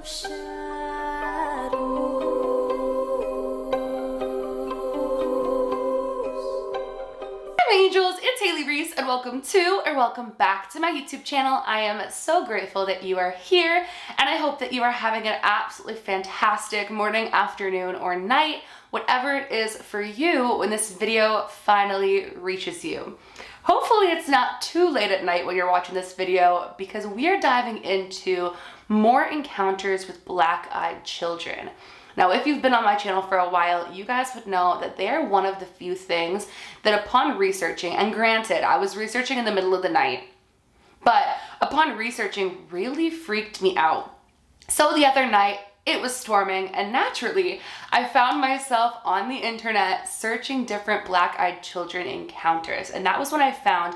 Angels, it's Hailey Reese and welcome back to my YouTube channel. I am so grateful that you are here and I hope that you are having an absolutely fantastic morning, afternoon, or night, whatever it is for you when this video finally reaches you. Hopefully it's not too late at night when you're watching this video because we are diving into more encounters with black-eyed children. Now, if you've been on my channel for a while, you guys would know that they are one of the few things that upon researching, and granted, I was researching in the middle of the night, but upon researching really freaked me out. So the other night, it was storming, and naturally, I found myself on the internet searching different black-eyed children encounters, and that was when I found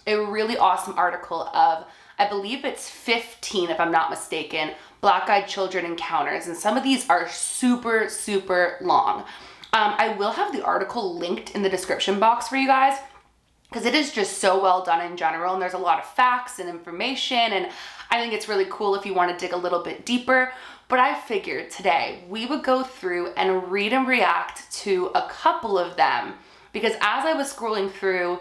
a really awesome article of, I believe it's 15, if I'm not mistaken, black-eyed children encounters, and some of these are super, super long. I will have the article linked in the description box for you guys because it is just so well done in general, and there's a lot of facts and information, and I think it's really cool if you want to dig a little bit deeper. But I figured today we would go through and read and react to a couple of them because as I was scrolling through,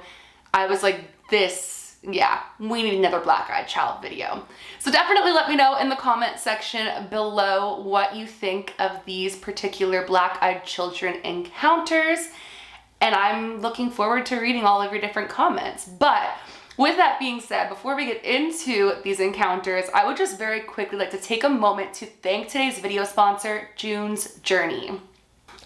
I was like, we need another black-eyed child video. So definitely let me know in the comment section below what you think of these particular black-eyed children encounters. And I'm looking forward to reading all of your different comments. But with that being said, before we get into these encounters, I would just very quickly like to take a moment to thank today's video sponsor, June's Journey.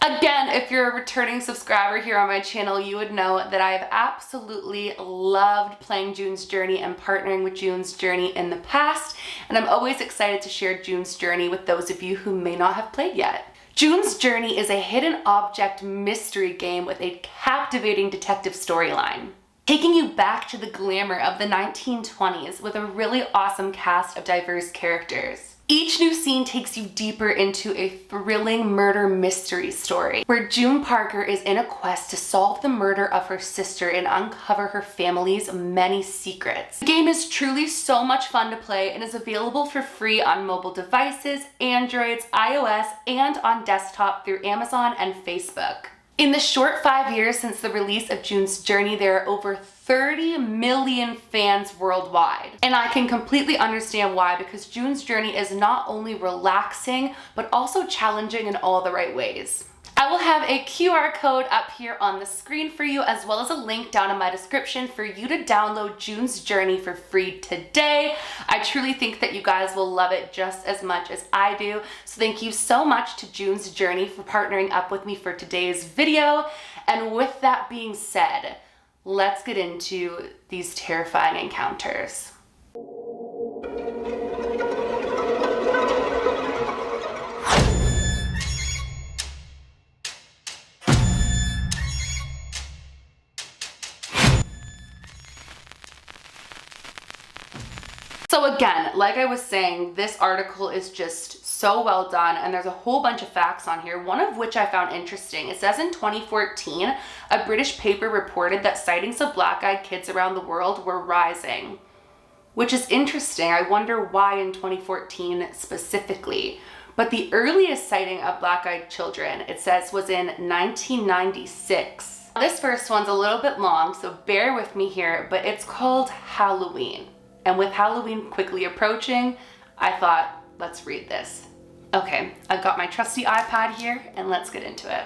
Again, if you're a returning subscriber here on my channel, you would know that I've absolutely loved playing June's Journey and partnering with June's Journey in the past, and I'm always excited to share June's Journey with those of you who may not have played yet. June's Journey is a hidden object mystery game with a captivating detective storyline, taking you back to the glamour of the 1920s with a really awesome cast of diverse characters. Each new scene takes you deeper into a thrilling murder mystery story, where June Parker is in a quest to solve the murder of her sister and uncover her family's many secrets. The game is truly so much fun to play and is available for free on mobile devices, Androids, iOS, and on desktop through Amazon and Facebook. In the short 5 years since the release of June's Journey, there are over 30 million fans worldwide. And I can completely understand why, because June's Journey is not only relaxing, but also challenging in all the right ways. I will have a QR code up here on the screen for you, as well as a link down in my description for you to download June's Journey for free today. I truly think that you guys will love it just as much as I do. So thank you so much to June's Journey for partnering up with me for today's video. And with that being said, let's get into these terrifying encounters. So again, like I was saying, this article is just so well done, and there's a whole bunch of facts on here, one of which I found interesting. It says in 2014, a British paper reported that sightings of black-eyed kids around the world were rising, which is interesting. I wonder why in 2014 specifically. But the earliest sighting of black-eyed children, it says, was in 1996. This first one's a little bit long, so bear with me here, but it's called Halloween. And with Halloween quickly approaching, I thought, let's read this. Okay, I've got my trusty iPad here, and let's get into it.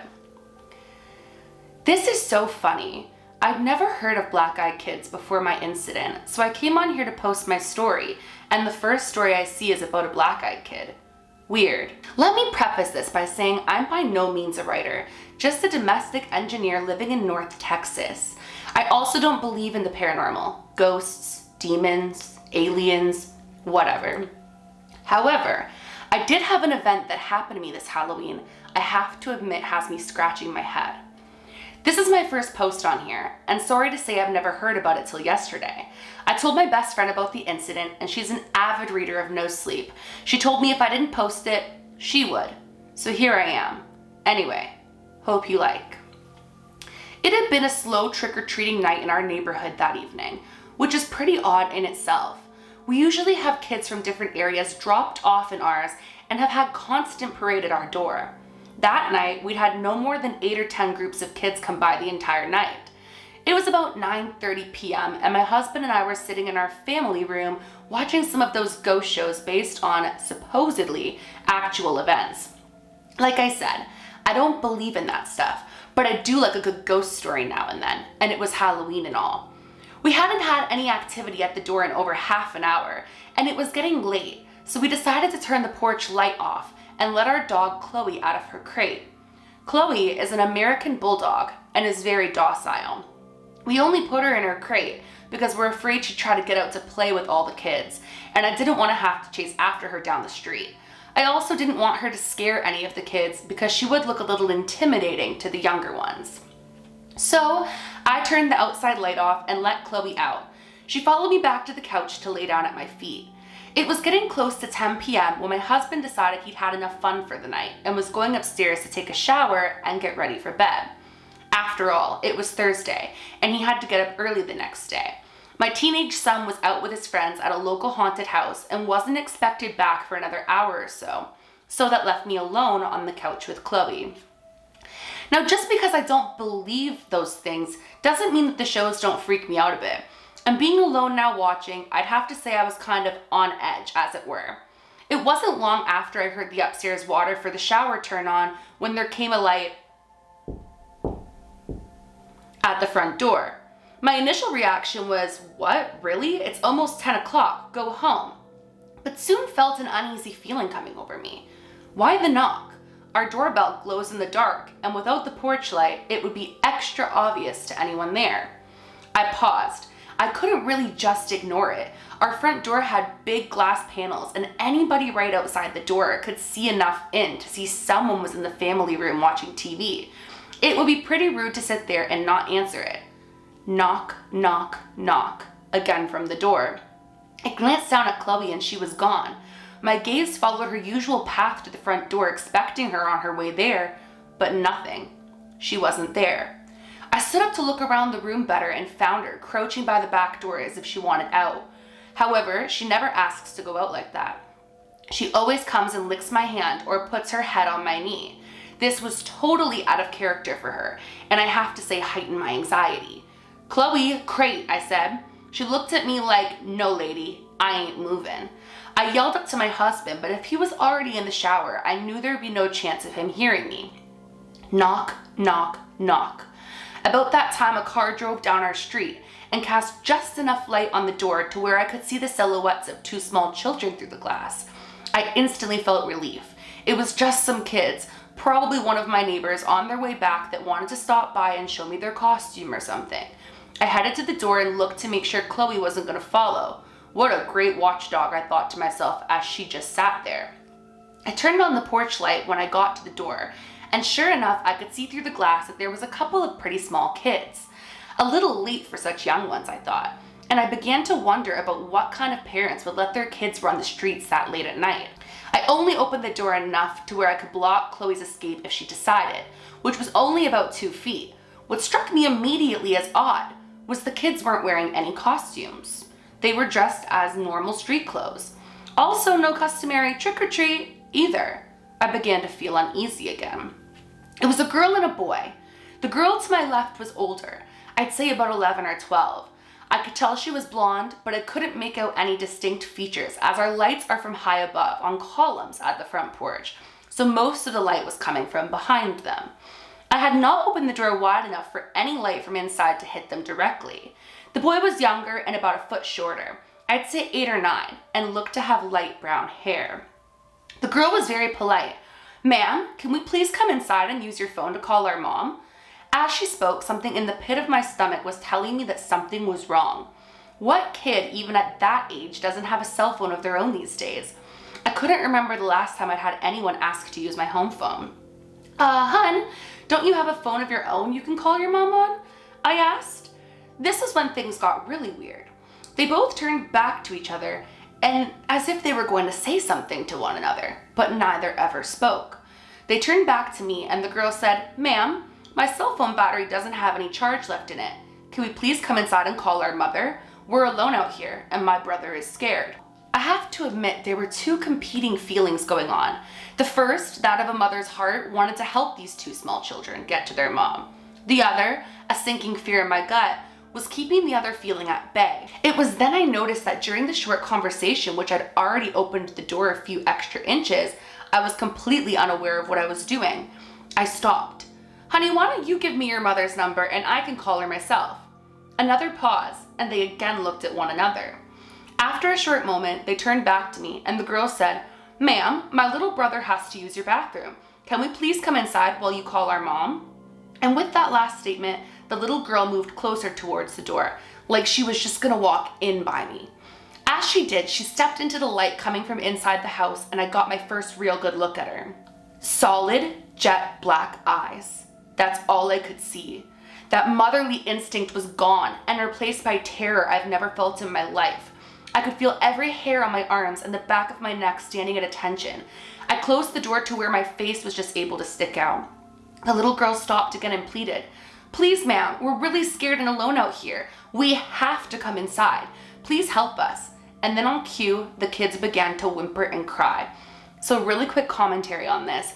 This is so funny. I've never heard of black-eyed kids before my incident, so I came on here to post my story, and the first story I see is about a black-eyed kid. Weird. Let me preface this by saying I'm by no means a writer, just a domestic engineer living in North Texas. I also don't believe in the paranormal, ghosts, demons, aliens, whatever. However, I did have an event that happened to me this Halloween I have to admit has me scratching my head. This is my first post on here, and sorry to say I've never heard about it till yesterday. I told my best friend about the incident, and she's an avid reader of No Sleep. She told me if I didn't post it, she would. So here I am. Anyway, hope you like. It had been a slow trick-or-treating night in our neighborhood that evening, which is pretty odd in itself. We usually have kids from different areas dropped off in ours and have had constant parade at our door. That night, we'd had no more than 8 or 10 groups of kids come by the entire night. It was about 9:30 p.m. and my husband and I were sitting in our family room watching some of those ghost shows based on supposedly actual events. Like I said, I don't believe in that stuff, but I do like a good ghost story now and then, and it was Halloween and all. We hadn't had any activity at the door in over half an hour, and it was getting late, so we decided to turn the porch light off and let our dog Chloe out of her crate. Chloe is an American bulldog and is very docile. We only put her in her crate because we're afraid she'd try to get out to play with all the kids, and I didn't want to have to chase after her down the street. I also didn't want her to scare any of the kids because she would look a little intimidating to the younger ones. So I turned the outside light off and let Chloe out. She followed me back to the couch to lay down at my feet. It was getting close to 10 p.m. when my husband decided he'd had enough fun for the night and was going upstairs to take a shower and get ready for bed. After all, it was Thursday, and he had to get up early the next day. My teenage son was out with his friends at a local haunted house and wasn't expected back for another hour or so, so that left me alone on the couch with Chloe. Now, just because I don't believe those things doesn't mean that the shows don't freak me out a bit. And being alone now watching, I'd have to say I was kind of on edge, as it were. It wasn't long after I heard the upstairs water for the shower turn on when there came a light at the front door. My initial reaction was, what, really? It's almost 10 o'clock, go home. But soon felt an uneasy feeling coming over me. Why the knock? Our doorbell glows in the dark, and without the porch light, it would be extra obvious to anyone there. I paused. I couldn't really just ignore it. Our front door had big glass panels, and anybody right outside the door could see enough in to see someone was in the family room watching TV. It would be pretty rude to sit there and not answer it. Knock, knock, knock, again from the door. I glanced down at Chloe and she was gone. My gaze followed her usual path to the front door, expecting her on her way there, but nothing. She wasn't there. I stood up to look around the room better and found her crouching by the back door as if she wanted out. However, she never asks to go out like that. She always comes and licks my hand or puts her head on my knee. This was totally out of character for her, and I have to say heightened my anxiety. Chloe, crate, I said. She looked at me like, no lady, I ain't moving. I yelled up to my husband, but if he was already in the shower, I knew there'd be no chance of him hearing me. Knock, knock, knock. About that time, a car drove down our street and cast just enough light on the door to where I could see the silhouettes of 2 small children through the glass. I instantly felt relief. It was just some kids, probably one of my neighbors on their way back that wanted to stop by and show me their costume or something. I headed to the door and looked to make sure Chloe wasn't going to follow. What a great watchdog, I thought to myself as she just sat there. I turned on the porch light when I got to the door, and sure enough, I could see through the glass that there was a couple of pretty small kids. A little late for such young ones, I thought, and I began to wonder about what kind of parents would let their kids run the streets that late at night. I only opened the door enough to where I could block Chloe's escape if she decided, which was only about 2 feet. What struck me immediately as odd was the kids weren't wearing any costumes. They were dressed as normal street clothes. Also, no customary trick-or-treat either. I began to feel uneasy again. It was a girl and a boy. The girl to my left was older. I'd say about 11 or 12. I could tell she was blonde, but I couldn't make out any distinct features as our lights are from high above on columns at the front porch, so most of the light was coming from behind them. I had not opened the door wide enough for any light from inside to hit them directly. The boy was younger and about a foot shorter. I'd say 8 or 9, and looked to have light brown hair. The girl was very polite. "Ma'am, can we please come inside and use your phone to call our mom?" As she spoke, something in the pit of my stomach was telling me that something was wrong. What kid, even at that age, doesn't have a cell phone of their own these days? I couldn't remember the last time I'd had anyone ask to use my home phone. Hun, don't you have a phone of your own you can call your mom on?" I asked. This is when things got really weird. They both turned back to each other and as if they were going to say something to one another, but neither ever spoke. They turned back to me and the girl said, "Ma'am, my cell phone battery doesn't have any charge left in it. Can we please come inside and call our mother? We're alone out here, and my brother is scared." I have to admit there were two competing feelings going on. The first, that of a mother's heart, wanted to help these two small children get to their mom. The other, a sinking fear in my gut, was keeping the other feeling at bay. It was then I noticed that during the short conversation, which I'd already opened the door a few extra inches, I was completely unaware of what I was doing. I stopped. "Honey, why don't you give me your mother's number and I can call her myself?" Another pause, and they again looked at one another. After a short moment, they turned back to me and the girl said, "Ma'am, my little brother has to use your bathroom. Can we please come inside while you call our mom?" And with that last statement, the little girl moved closer towards the door, like she was just gonna walk in by me. As she did, she stepped into the light coming from inside the house, and I got my first real good look at her. Solid, jet black eyes. That's all I could see. That motherly instinct was gone and replaced by terror I've never felt in my life. I could feel every hair on my arms and the back of my neck standing at attention. I closed the door to where my face was just able to stick out. The little girl stopped again and pleaded, "Please, ma'am, we're really scared and alone out here. We have to come inside. Please help us." And then on cue, the kids began to whimper and cry. So really quick commentary on this.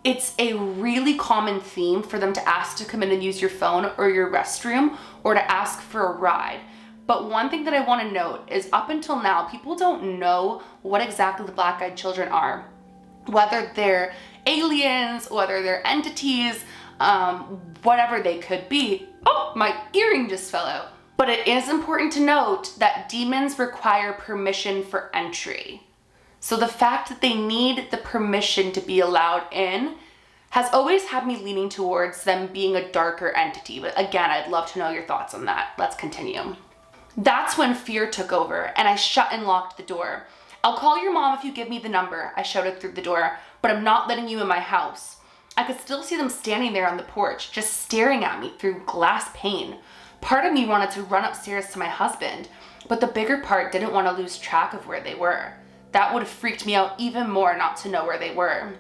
It's a really common theme for them to ask to come in and use your phone or your restroom or to ask for a ride. But one thing that I want to note is up until now, people don't know what exactly the black-eyed children are. Whether they're aliens, whether they're entities, whatever they could be. Oh, my earring just fell out. But it is important to note that demons require permission for entry. So the fact that they need the permission to be allowed in has always had me leaning towards them being a darker entity. But again, I'd love to know your thoughts on that. Let's continue. That's when fear took over and I shut and locked the door. "I'll call your mom if you give me the number," I shouted through the door, "but I'm not letting you in my house." I could still see them standing there on the porch, just staring at me through glass pane. Part of me wanted to run upstairs to my husband, but the bigger part didn't want to lose track of where they were. That would have freaked me out even more not to know where they were.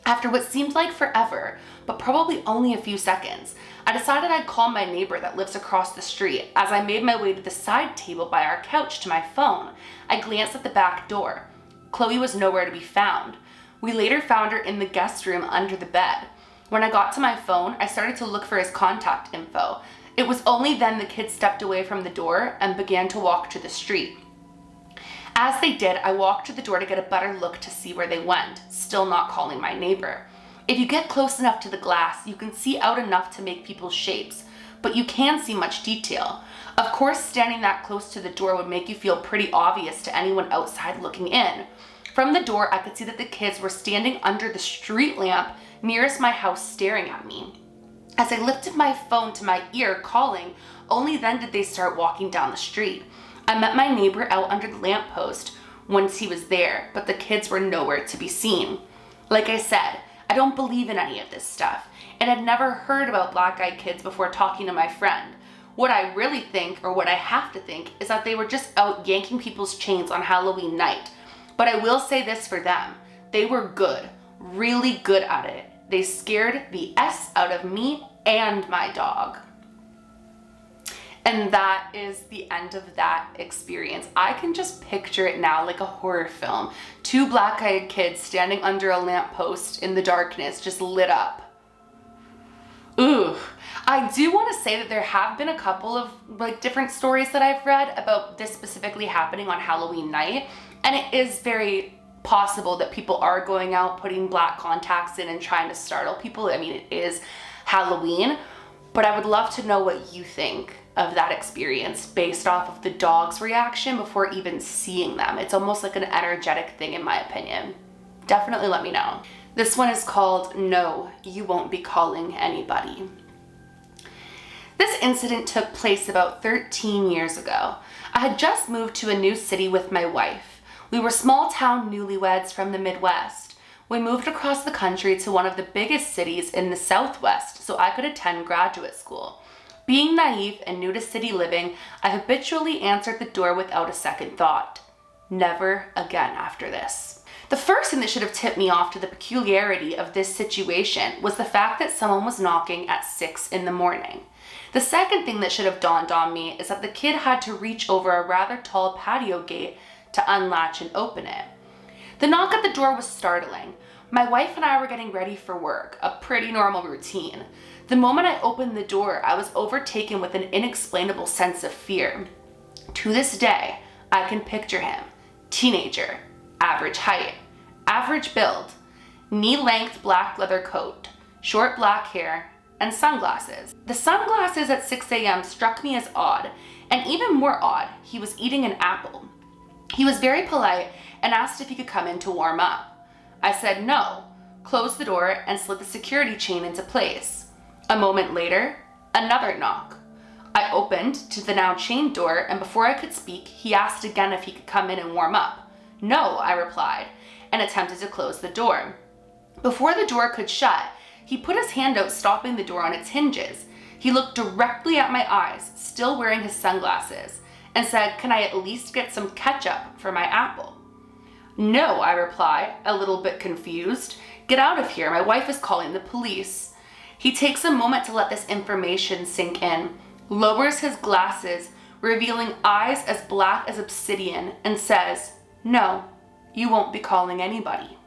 After what seemed like forever, but probably only a few seconds, I decided I'd call my neighbor that lives across the street. As I made my way to the side table by our couch to my phone, I glanced at the back door. Chloe was nowhere to be found. We later found her in the guest room under the bed. When I got to my phone, I started to look for his contact info. It was only then the kids stepped away from the door and began to walk to the street. As they did, I walked to the door to get a better look to see where they went, still not calling my neighbor. If you get close enough to the glass, you can see out enough to make people's shapes, but you can't see much detail. Of course, standing that close to the door would make you feel pretty obvious to anyone outside looking in. From the door, I could see that the kids were standing under the street lamp nearest my house staring at me. As I lifted my phone to my ear calling, only then did they start walking down the street. I met my neighbor out under the lamppost once he was there, but the kids were nowhere to be seen. Like I said, I don't believe in any of this stuff, and I'd never heard about black-eyed kids before talking to my friend. What I really think, or what I have to think, is that they were just out yanking people's chains on Halloween night. But I will say this for them, they were good, really good at it. They scared the S out of me and my dog. And that is the end of that experience. I can just picture it now like a horror film. Two black-eyed kids standing under a lamppost in the darkness, just lit up. Ooh. I do want to say that there have been a couple of different stories that I've read about this specifically happening on Halloween night. And it is very possible that people are going out putting black contacts in and trying to startle people. I mean, it is Halloween. But I would love to know what you think of that experience based off of the dog's reaction before even seeing them. It's almost like an energetic thing in my opinion. Definitely let me know. This one is called No, You Won't Be Calling Anybody. This incident took place about 13 years ago. I had just moved to a new city with my wife. We were small town newlyweds from the Midwest. We moved across the country to one of the biggest cities in the Southwest so I could attend graduate school. Being naive and new to city living, I habitually answered the door without a second thought. Never again after this. The first thing that should have tipped me off to the peculiarity of this situation was the fact that someone was knocking at 6 in the morning. The second thing that should have dawned on me is that the kid had to reach over a rather tall patio gate to unlatch and open it. The knock at the door was startling. My wife and I were getting ready for work, a pretty normal routine. The moment I opened the door, I was overtaken with an inexplainable sense of fear. To this day, I can picture him. Teenager, average height, average build, knee-length black leather coat, short black hair, and sunglasses. The sunglasses at 6 a.m. struck me as odd, and even more odd, he was eating an apple. He was very polite and asked if he could come in to warm up. I said no, closed the door, and slid the security chain into place. A moment later, another knock. I opened to the now chained door, and before I could speak, he asked again if he could come in and warm up. No, I replied, and attempted to close the door. Before the door could shut, he put his hand out, stopping the door on its hinges. He looked directly at my eyes, still wearing his sunglasses, and said, "Can I at least get some ketchup for my apple?" No, I replied, a little bit confused. "Get out of here, my wife is calling the police." He takes a moment to let this information sink in, lowers his glasses, revealing eyes as black as obsidian, and says, "No, you won't be calling anybody."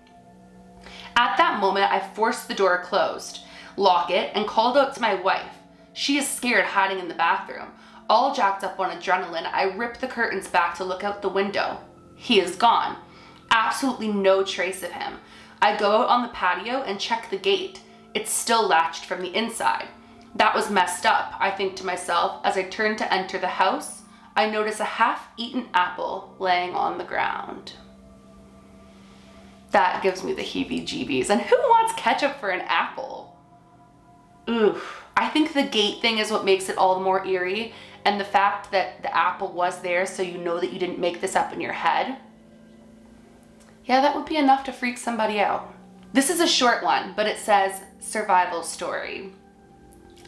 At that moment, I forced the door closed, lock it, and called out to my wife. She is scared, hiding in the bathroom. All jacked up on adrenaline, I ripped the curtains back to look out the window. He is gone. Absolutely no trace of him. I go out on the patio and check the gate. It's still latched from the inside. That was messed up, I think to myself. As I turn to enter the house, I notice a half-eaten apple laying on the ground. That gives me the heebie-jeebies. And who wants ketchup for an apple? Oof. I think the gate thing is what makes it all the more eerie, and the fact that the apple was there so you know that you didn't make this up in your head. Yeah, that would be enough to freak somebody out. This is a short one, but it says, survival story.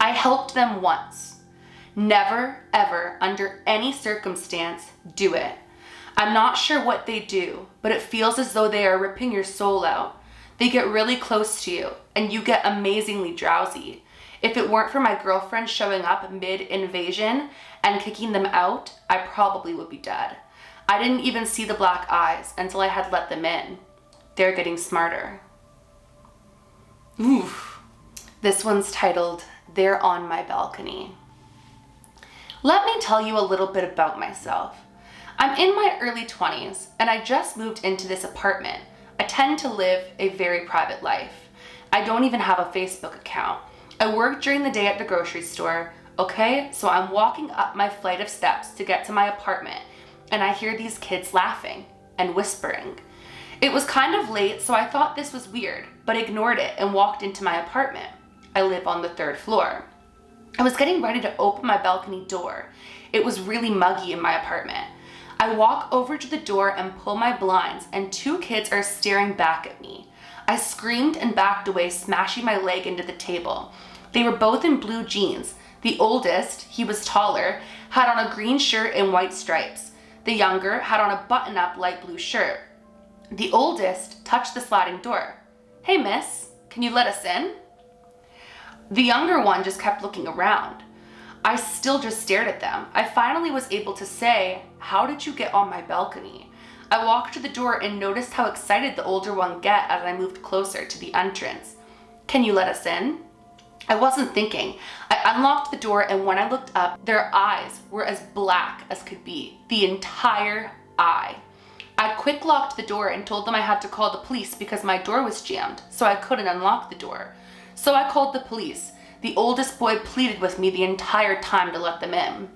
I helped them once. Never, ever, under any circumstance, do it. I'm not sure what they do, but it feels as though they are ripping your soul out. They get really close to you, and you get amazingly drowsy. If it weren't for my girlfriend showing up mid-invasion and kicking them out, I probably would be dead. I didn't even see the black eyes until I had let them in. They're getting smarter. Oof. This one's titled, They're on My Balcony. Let me tell you a little bit about myself. I'm in my early 20s, and I just moved into this apartment. I tend to live a very private life. I don't even have a Facebook account. I work during the day at the grocery store, okay? So I'm walking up my flight of steps to get to my apartment, and I hear these kids laughing and whispering. It was kind of late, so I thought this was weird, but ignored it and walked into my apartment. I live on the 3rd floor. I was getting ready to open my balcony door. It was really muggy in my apartment. I walk over to the door and pull my blinds, and 2 kids are staring back at me. I screamed and backed away, smashing my leg into the table. They were both in blue jeans. The oldest, he was taller, had on a green shirt and white stripes. The younger had on a button-up light blue shirt. The oldest touched the sliding door. "Hey miss, can you let us in?" The younger one just kept looking around. I still just stared at them. I finally was able to say, "How did you get on my balcony?" I walked to the door and noticed how excited the older one got as I moved closer to the entrance. "Can you let us in?" I wasn't thinking. I unlocked the door, and when I looked up, their eyes were as black as could be. The entire eye. I quick locked the door and told them I had to call the police because my door was jammed, so I couldn't unlock the door. So I called the police. The oldest boy pleaded with me the entire time to let them in.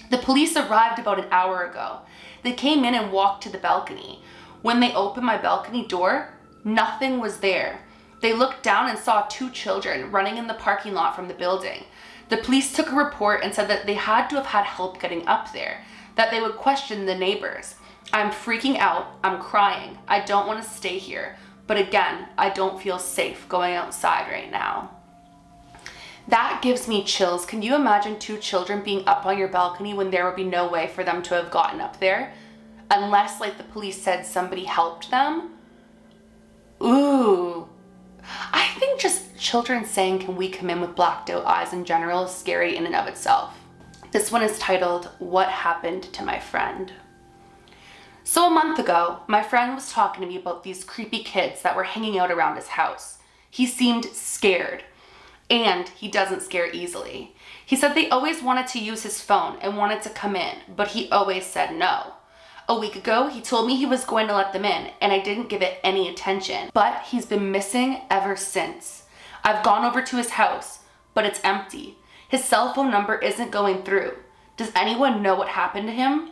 The police arrived about an hour ago. They came in and walked to the balcony. When they opened my balcony door, nothing was there. They looked down and saw 2 children running in the parking lot from the building. The police took a report and said that they had to have had help getting up there, that they would question the neighbors. I'm freaking out. I'm crying. I don't want to stay here. But again, I don't feel safe going outside right now. That gives me chills. Can you imagine 2 children being up on your balcony when there would be no way for them to have gotten up there? unless like the police said somebody helped them. Ooh. I think just children saying, "Can we come in?" with blacked out eyes in general is scary in and of itself. This one is titled, "What Happened to My Friend?" So a month ago, my friend was talking to me about these creepy kids that were hanging out around his house. He seemed scared, and he doesn't scare easily. He said they always wanted to use his phone and wanted to come in, but he always said no. A week ago, he told me he was going to let them in, and I didn't give it any attention, but he's been missing ever since. I've gone over to his house, but it's empty. His cell phone number isn't going through. Does anyone know what happened to him?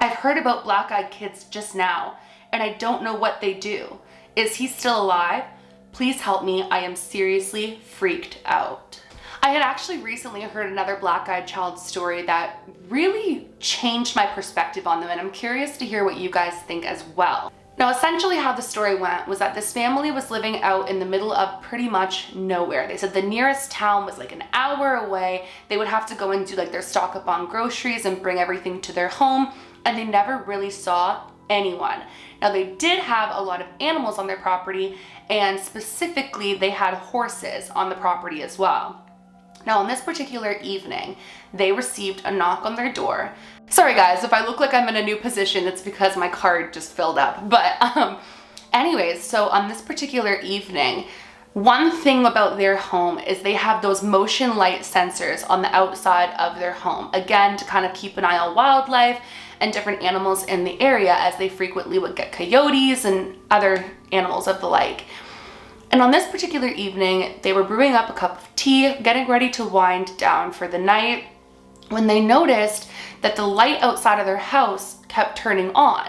I've heard about black-eyed kids just now, and I don't know what they do. Is he still alive? Please help me. I am seriously freaked out. I had actually recently heard another black-eyed child story that really changed my perspective on them, and I'm curious to hear what you guys think as well. Now, essentially how the story went was that this family was living out in the middle of pretty much nowhere. They said the nearest town was like an hour away. They would have to go and do like their stock up on groceries and bring everything to their home, and they never really saw anyone. Now, they did have a lot of animals on their property, and specifically they had horses on the property as well. Now, on this particular evening, they received a knock on their door. Sorry guys, if I look like I'm in a new position, it's because my card just filled up. But anyways, so on this particular evening, one thing about their home is they have those motion light sensors on the outside of their home. Again, to kind of keep an eye on wildlife and different animals in the area, as they frequently would get coyotes and other animals of the like. And on this particular evening, they were brewing up a cup of tea, getting ready to wind down for the night, when they noticed that the light outside of their house kept turning on.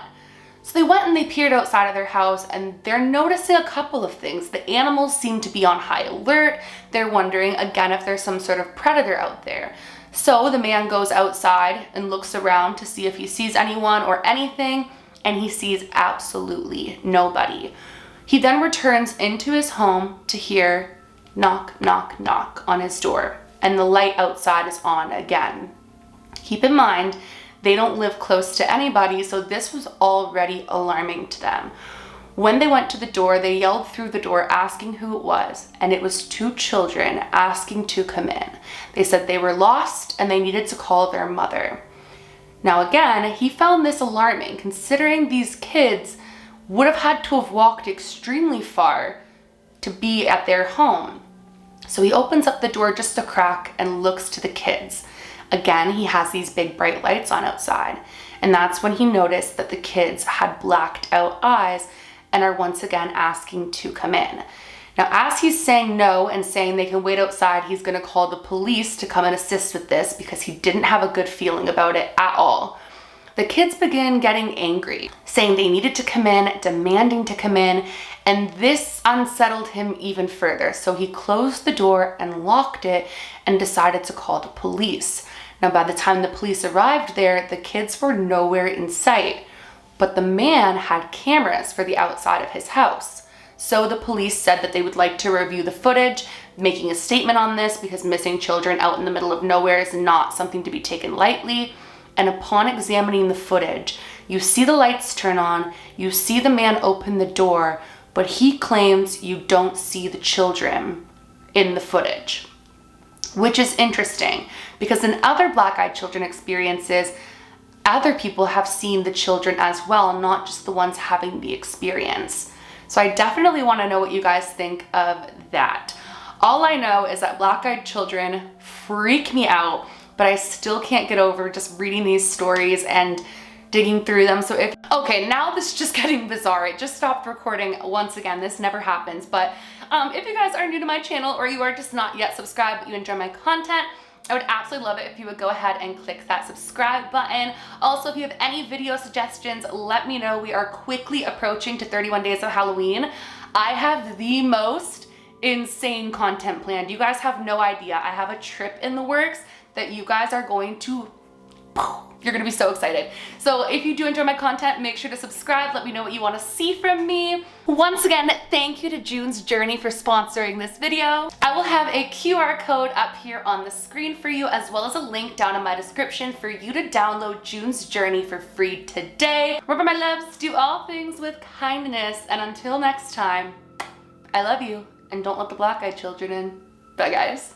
So they went and they peered outside of their house, and they're noticing a couple of things. The animals seem to be on high alert. They're wondering again if there's some sort of predator out there. So the man goes outside and looks around to see if he sees anyone or anything, and he sees absolutely nobody. He then returns into his home to hear knock, knock, knock on his door, and the light outside is on again. Keep in mind, they don't live close to anybody, so this was already alarming to them. When they went to the door, they yelled through the door asking who it was, and it was two children asking to come in. They said they were lost and they needed to call their mother. Now again, he found this alarming, considering these kids would have had to have walked extremely far to be at their home. So he opens up the door just a crack and looks to the kids. Again, he has these big bright lights on outside, and that's when he noticed that the kids had blacked out eyes and are once again asking to come in. Now, as he's saying no and saying they can wait outside, he's going to call the police to come and assist with this because he didn't have a good feeling about it at all. The kids begin getting angry, saying they needed to come in, demanding to come in, and this unsettled him even further. So he closed the door and locked it and decided to call the police. Now, by the time the police arrived there, the kids were nowhere in sight, but the man had cameras for the outside of his house. So the police said that they would like to review the footage, making a statement on this because missing children out in the middle of nowhere is not something to be taken lightly. And upon examining the footage, you see the lights turn on, you see the man open the door, but he claims you don't see the children in the footage, which is interesting because in other black-eyed children experiences, other people have seen the children as well, not just the ones having the experience. So I definitely want to know what you guys think of that. All I know is that black-eyed children freak me out, but I still can't get over just reading these stories and digging through them. So okay, now this is just getting bizarre. It just stopped recording once again. This never happens. But if you guys are new to my channel or you are just not yet subscribed but you enjoy my content, I would absolutely love it if you would go ahead and click that subscribe button. Also, if you have any video suggestions, let me know. We are quickly approaching to 31 days of Halloween. I have the most insane content planned. You guys have no idea. I have a trip in the works that you guys are going to You're gonna be so excited. So if you do enjoy my content, make sure to subscribe. Let me know what you want to see from me. Once again, thank you to June's Journey for sponsoring this video. I will have a QR code up here on the screen for you, as well as a link down in my description for you to download June's Journey for free today. Remember, my loves, do all things with kindness, and until next time, I love you, and don't let the black-eyed children in. Bye, guys.